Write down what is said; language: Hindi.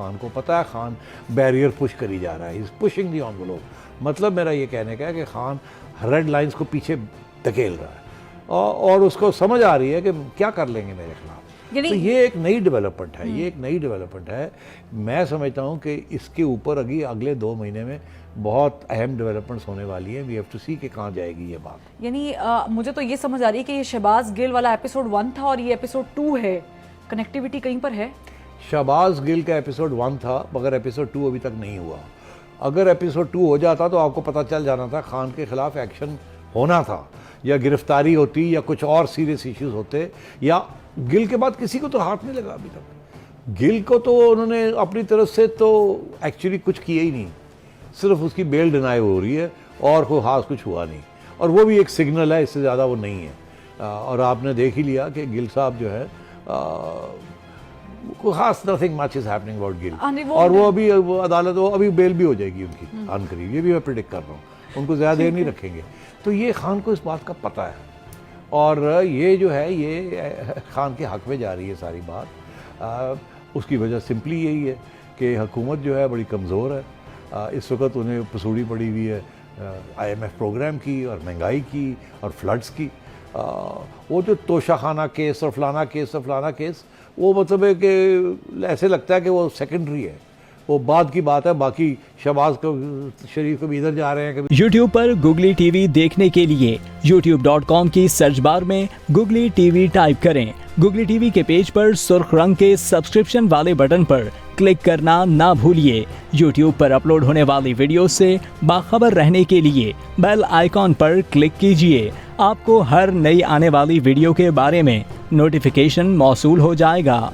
खान को पता है खान बैरियर पुश करी जा रहा है, इज पुशिंग दी एनवेलप। मतलब मेरा ये कहने का है कि खान रेड लाइंस को पीछे धकेल रहा है और उसको समझ आ रही है कि क्या कर लेंगे मेरे खिलाफ। तो ये एक नई डेवलपमेंट है, ये एक नई डेवलपमेंट है। मैं समझता हूँ कि इसके ऊपर अगले 2 महीने में बहुत अहम डेवलपमेंट्स होने वाली है। वी हैव टू सी कि कहाँ जाएगी ये बात। यानी मुझे तो ये समझ आ रही है कि ये शहबाज गिल वाला एपिसोड 1 था और ये एपिसोड 2 है, कनेक्टिविटी कहीं पर है। शहबाज गिल का एपिसोड 1 था मगर एपिसोड 2 अभी तक नहीं हुआ। अगर एपिसोड 2 हो जाता तो आपको पता चल जाना था खान के खिलाफ एक्शन होना था, या गिरफ्तारी होती, या कुछ और सीरियस इश्यूज होते, या गिल के बाद किसी को तो हाथ नहीं लगा अभी तक। गिल को तो उन्होंने अपनी तरफ से तो एक्चुअली कुछ किया ही नहीं, सिर्फ उसकी बेल डिनाई हो रही है और कोई खास कुछ हुआ नहीं, और वो भी एक सिग्नल है, इससे ज़्यादा वो नहीं है। और आपने देख ही लिया कि गिल साहब जो है कोई खास nothing much is happening about Gill, और वो अभी अदालत वो अभी बेल भी हो जाएगी उनकी आन करीब, ये भी मैं प्रिडिक्ट कर रहा हूँ, उनको ज़्यादा देर नहीं रखेंगे। तो ये खान को इस बात का पता है, और ये जो है ये खान के हक़ में जा रही है सारी बात। उसकी वजह सिंपली यही है कि हुकूमत जो है बड़ी कमज़ोर है। इस वक्त उन्हें पसूड़ी पड़ी हुई है IMF प्रोग्राम की और महंगाई की और फ्लड्स की। वो जो तोशाखाना केस और फलाना केस और फलाना केस, वो मतलब है कि ऐसे लगता है कि वो सेकेंडरी है, वो बाद की बात है। बाकी शहबाज शरीफ को भी इधर जा रहे हैं कभी। YouTube पर Googly TV देखने के लिए youtube.com की सर्च बार में Googly TV टाइप करें। Googly TV के पेज पर सुर्ख रंग के सब्सक्रिप्शन वाले बटन पर क्लिक करना ना भूलिए। YouTube पर अपलोड होने वाली वीडियो से बाखबर रहने के लिए बेल आइकॉन पर क्लिक कीजिए। आपको हर नई आने वाली वीडियो के बारे में नोटिफिकेशन मौसूल हो जाएगा।